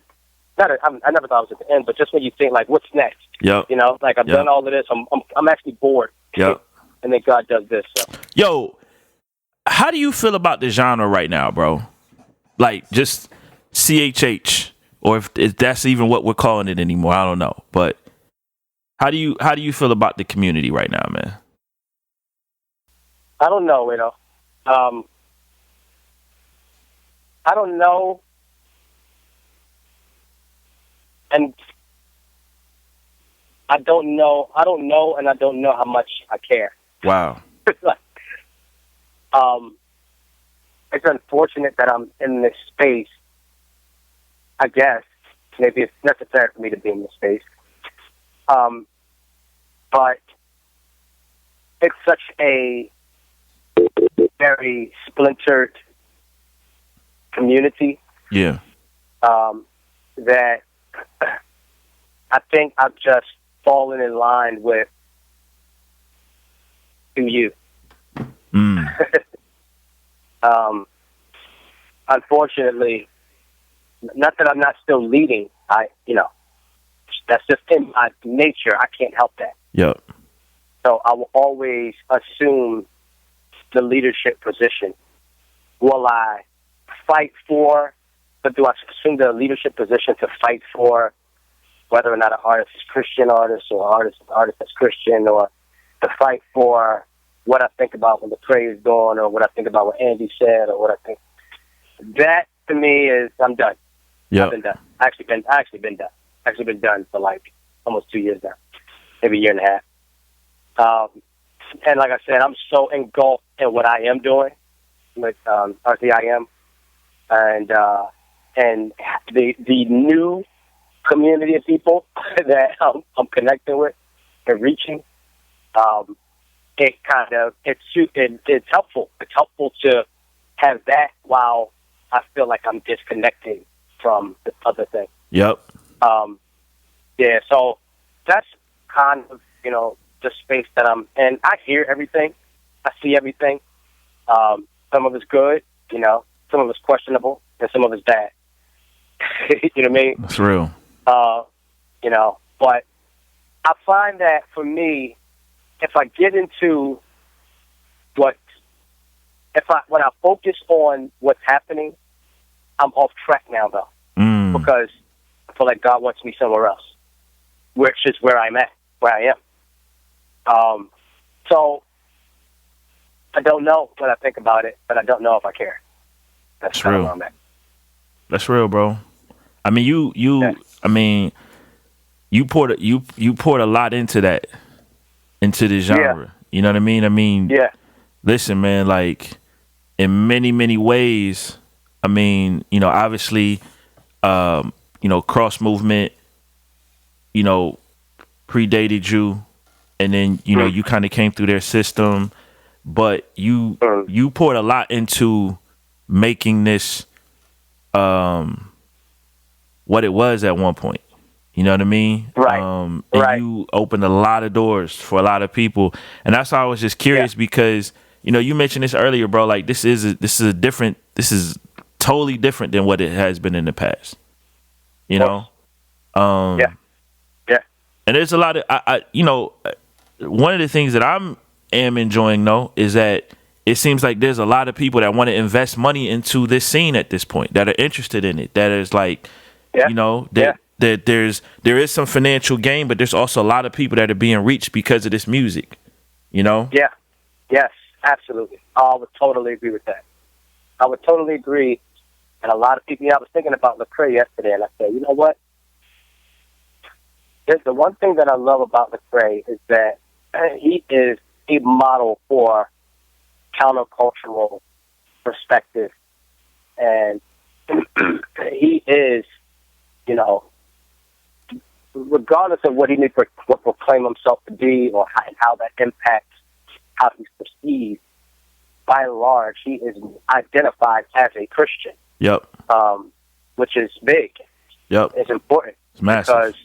I never thought I was at the end, but just when you think what's next? Yep. I've done all of this. I'm actually bored. Yep. And then God does this. So. Yo, how do you feel about the genre right now, bro? Just CHH, or if that's even what we're calling it anymore, I don't know. But how do you feel about the community right now, man? I don't know, I don't know. And I don't know, and I don't know how much I care. Wow. It's unfortunate that I'm in this space. I guess maybe it's necessary for me to be in this space. But it's such a very splintered community. Yeah. That I think I've just fallen in line with you. Unfortunately, not that I'm not still leading. That's just in my nature. I can't help that. Yep. So I will always assume the leadership position. Will I fight for, but do I assume the leadership position to fight for whether or not an artist is Christian artist or artist that's Christian, or to fight for what I think about when the prayer is going, or what I think about what Andy said, or what I think. That to me is I'm done. Yeah, I've been done. Actually been done. Actually been done for almost 2 years now, maybe a year and a half. And like I said, I'm so engulfed in what I am doing with RCIM, and the new community of people that I'm connecting with and reaching. It's helpful. It's helpful to have that while I feel like I'm disconnecting from the other thing. Yep. So that's kind of, the space that I'm in. I hear everything. I see everything. Some of it's good, some of it's questionable, and some of it's bad. You know what I mean? That's real. But I find that for me, if I get into when I focus on what's happening, I'm off track now, though, because I feel like God wants me somewhere else, which is where I'm at, where I am. So I don't know what I think about it, but I don't know if I care. That's kind of where I'm at. That's real, bro. I mean, you poured a lot into the genre. Yeah. You know what I mean? Yeah. Listen, man, in many, many ways, obviously, cross movement, predated you, and then you kind of came through their system, but you poured a lot into making this what it was at one point. You know what I mean? Right. And you opened a lot of doors for a lot of people, and that's why I was just curious because you mentioned this earlier, bro. Like this is totally different than what it has been in the past. Yeah. And there's a lot of one of the things that am enjoying though is that it seems like there's a lot of people that want to invest money into this scene at this point, that are interested in it, that is like, that there is some financial gain, but there's also a lot of people that are being reached because of this music, Yeah. Yes, absolutely. I would totally agree with that. I would totally agree. And a lot of people, I was thinking about Lecrae yesterday, and I said, you know what? The one thing that I love about Lecrae is that he is a model for countercultural perspective. And he is, regardless of what he may proclaim himself to be or how that impacts how he's perceived, by and large, he is identified as a Christian. Yep. Which is big. Yep. It's important. It's massive.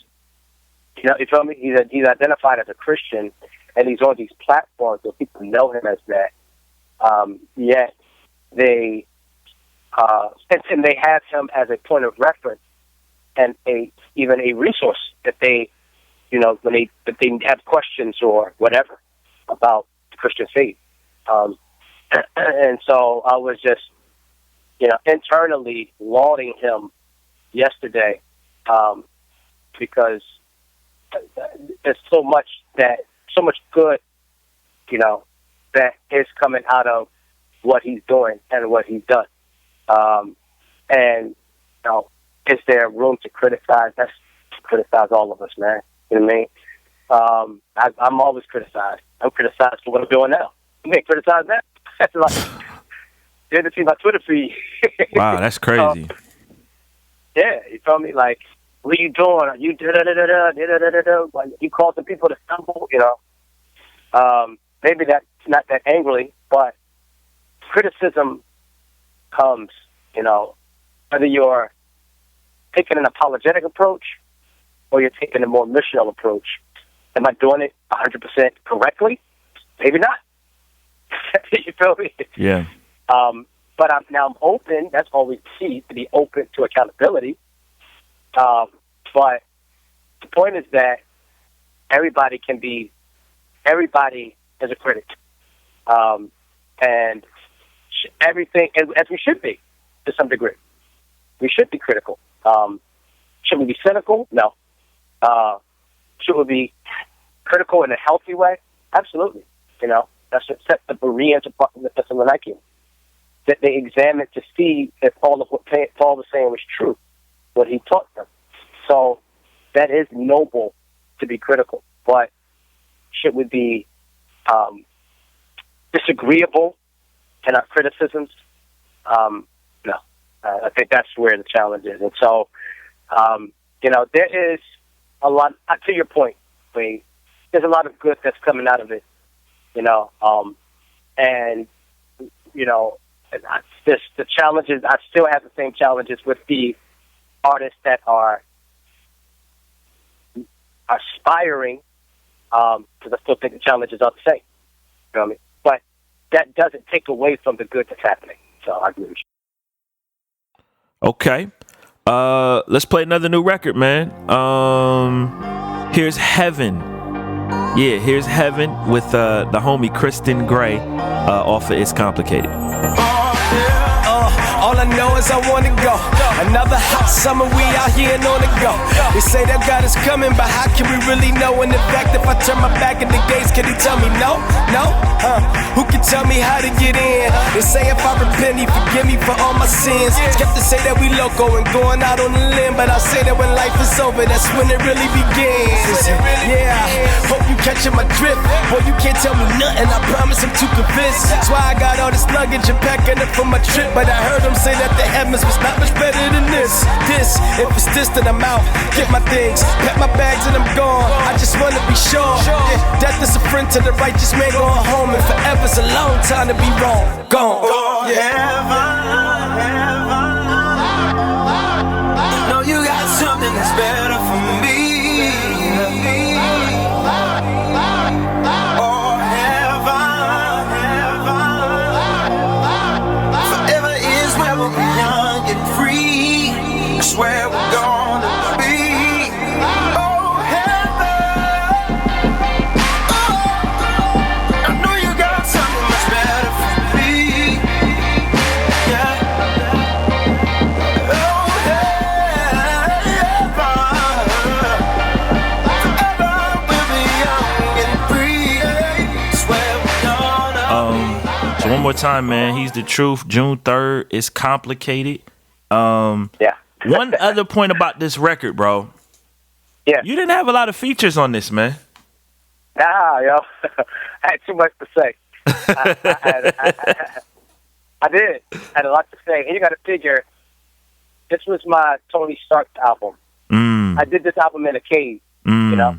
Because, you feel me? He's identified as a Christian, and he's on these platforms where people know him as that. Yet they and they have him as a point of reference and even a resource that they, when they have questions or whatever about the Christian faith. And so I was just, internally lauding him yesterday because there's so much good, that is coming out of what he's doing and what he's done. And, is there room to criticize? That's to criticize all of us, man. You know what I mean? I'm always criticized. I'm criticized for what I'm doing now. You ain't criticized that? That's like, you had to see my Twitter feed. Wow, that's crazy. Yeah, you feel me? Like, what are you doing? Are you da-da-da-da-da? Like, you call some people to stumble, maybe that's not that angrily, but criticism comes, whether you're taking an apologetic approach or you're taking a more missional approach. Am I doing it 100% correctly? Maybe not. You feel me? Yeah. But I'm open. That's always key, to be open to accountability. But the point is that everybody is a critic. And everything, as we should be, to some degree. We should be critical. Should we be cynical? No. Should we be critical in a healthy way? Absolutely. That's what set the Bereans apart from the Thessalonians. That they examined to see if all of what Paul was saying was true, what he taught them. So that is noble to be critical. But should we be disagreeable in our criticisms? No. I think that's where the challenge is. And so, there is a lot, to your point, Wade, there's a lot of good that's coming out of it, and, the challenges, I still have the same challenges with the artists that are aspiring, because I still think the challenges are the same. You know what I mean? But that doesn't take away from the good that's happening. So I agree with you. Okay. Let's play another new record, man. Here's Heaven. Yeah, here's Heaven with the homie Christon Gray off of It's Complicated. All I know is I wanna go. Another hot summer, we out here and on the go. They say that God is coming, but how can we really know? And in fact, if I turn my back at the gates, can he tell me no? No? Who can tell me how to get in? They say if I repent, he forgive me for all my sins. Kept to say that we loco and going out on the limb, but I'll say that when life is over, that's when it really begins. Yeah, hope you catching my drift. Boy, you can't tell me nothing, I promise I'm too convinced. That's why I got all this luggage and packing up for my trip, but I heard him say that the heavens was not much better than this. If it's this, then I'm out. Get my things, pack my bags, and I'm gone. I just wanna be sure. Yeah, death is a friend to the righteous man going home, and forever's a long time to be wrong. Gone. No, you got something that's better for me. Oh, heaven. Forever is where we'll be young and free. That's where we're gonna be. Oh, heaven. Oh, I know you got something much better for me. Yeah. So one more time, man. He's the truth. June 3rd. It's complicated. Yeah. One other point about this record, bro. Yeah. You didn't have a lot of features on this, man. Nah, yo. I had too much to say. I did. I had a lot to say. And you got to figure, this was my Tony Stark album. I did this album in a cave, you know?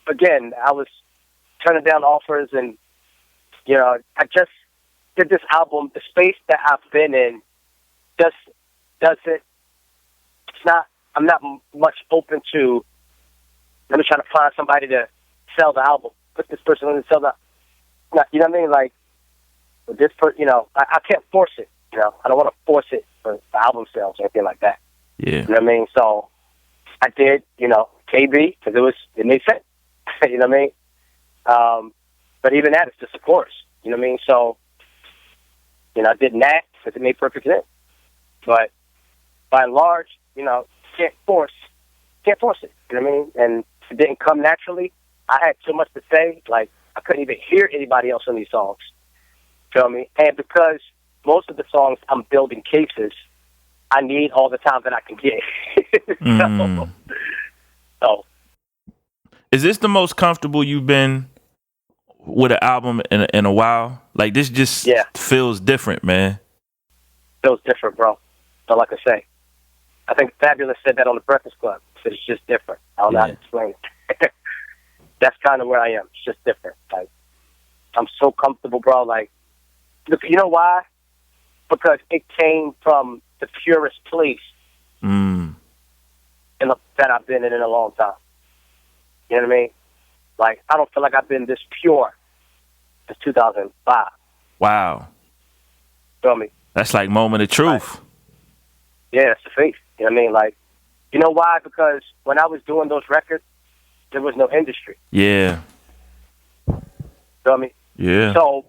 Again, I was turning down offers, and, you know, I just did this album. The space that I've been in just doesn't, it's not, I'm not much open to, let me try to find somebody to sell the album. Put this person on to sell the, you know what I mean? Like, this person, you know, I can't force it, you know? I don't want to force it for album sales or anything like that. Yeah. You know what I mean? So I did, you know, KB, because it made sense. You know what I mean? But even that, it's just a chorus. You know what I mean? So, you know, I did that because it made perfect sense. But by and large, you know, can't force it. You know what I mean? And it didn't come naturally. I had so much to say, like, I couldn't even hear anybody else on these songs. Feel me? And because most of the songs I'm building cases, I need all the time that I can get. So. Is this the most comfortable you've been with an album in a while? Like, this just feels different, man. Feels different, bro. So, like I say, I think Fabulous said that on the Breakfast Club. Said it's just different. I don't know how to explain it. That's kind of where I am. It's just different. Like, I'm so comfortable, bro. Like, look, you know why? Because it came from the purest place that I've been in a long time. You know what I mean? Like, I don't feel like I've been this pure since 2005. Wow. Feel me? That's like moment of truth. Like, yeah, it's the faith. You know what I mean? Like, you know why? Because when I was doing those records, there was no industry. Yeah. Feel me? Yeah. So,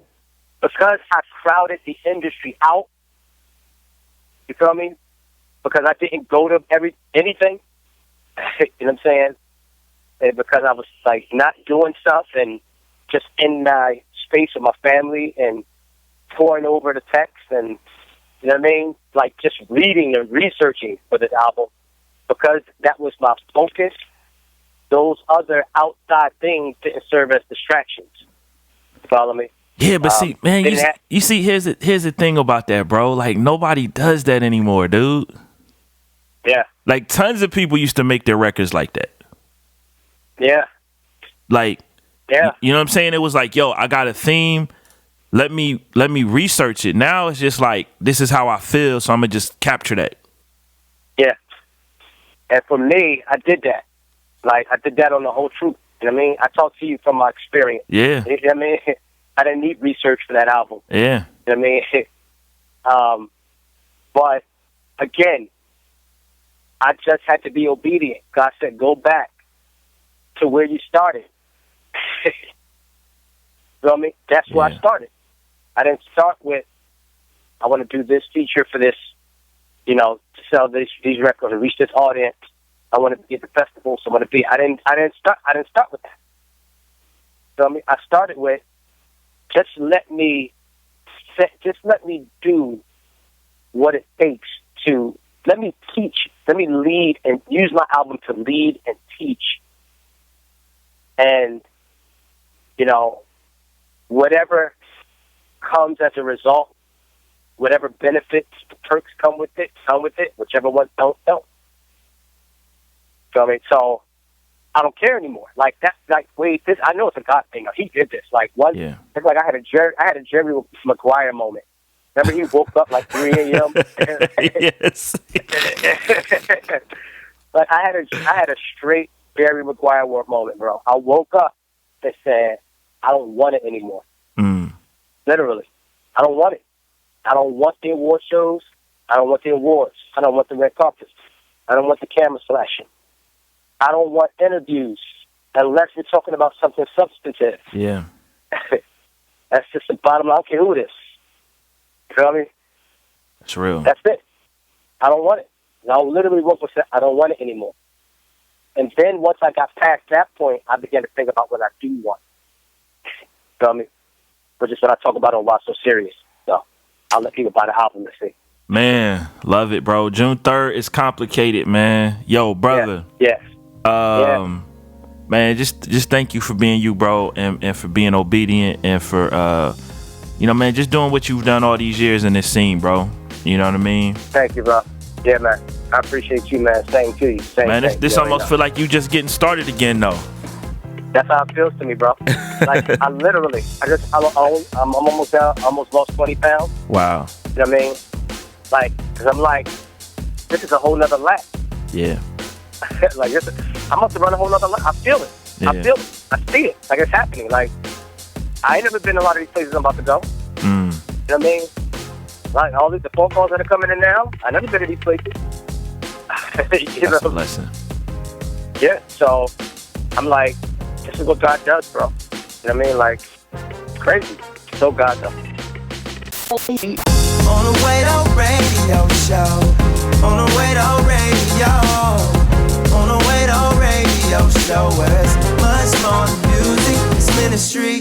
because I crowded the industry out, you feel me? Because I didn't go to anything, you know what I'm saying? And because I was, like, not doing stuff and just in my space with my family and pouring over the text and, you know what I mean? Like, just reading and researching for this album. Because that was my focus, those other outside things didn't serve as distractions. Follow me? Yeah, but see, man, you see, here's the thing about that, bro. Like, nobody does that anymore, dude. Yeah. Like, tons of people used to make their records like that. Yeah. Like, yeah. You know what I'm saying? It was like, yo, I got a theme. Let me research it. Now it's just like, this is how I feel, so I'm gonna just capture that. Yeah. And for me, I did that. Like, I did that on the whole truth. You know what I mean? I talk to you from my experience. Yeah. You know what I mean? I didn't need research for that album. Yeah. You know what I mean? But again, I just had to be obedient. God said, go back to where you started. You know what I mean? That's where I started. I didn't start with, I want to do this feature for this, you know, to sell these records and reach this audience. I want to be at the festival, so I want to be. I didn't start with that. You know what I mean? I started with, just let me do what it takes to, let me teach, let me lead and use my album to lead and teach. And, you know, whatever comes as a result, whatever benefits, perks come with it, whichever ones don't. Feel me? So I don't care anymore. Like that's like wait, this I know it's a God thing. He did this. Like one, it's like I had a Jerry Maguire moment. Remember he woke up like 3 a.m. Yes. Like I had a straight Jerry Maguire moment, bro. I woke up and said, I don't want it anymore. Literally, I don't want it. I don't want the award shows. I don't want the awards. I don't want the red carpets. I don't want the cameras flashing. I don't want interviews unless we're talking about something substantive. Yeah. That's just the bottom line. I don't care who it is. You feel me? That's real. That's it. I don't want it. And I literally woke up and said, I don't want it anymore. And then once I got past that point, I began to think about what I do want. You feel me? Which is what I talk about on Why So Serious. So I'll let people buy the album to see. Man, love it, bro. June 3rd is complicated, man. Yo, brother. Yeah. Man, just thank you for being you, bro, and for being obedient and for man, just doing what you've done all these years in this scene, bro. You know what I mean? Thank you, bro. Yeah, man. I appreciate you, man. Same to you. Man, this almost feel like you just getting started again, though. That's how it feels to me, bro. Like I'm almost down, almost lost 20 pounds. Wow. You know what I mean? Like, cause I'm like, this is a whole nother lap. Yeah. Like I must have run a whole nother lap. I feel it. Yeah. I feel it. I see it. Like it's happening. Like I ain't never been to a lot of these places I'm about to go. You know what I mean? Like all the phone calls that are coming in now, I never been to these places. That's a lesson. Yeah. So I'm like, this is what God does, bro. You know what I mean? Like, it's crazy. So God does. On the Way Radio Show. On the Way Radio. On the Way Radio Show. Where it's much more than music, it's ministry.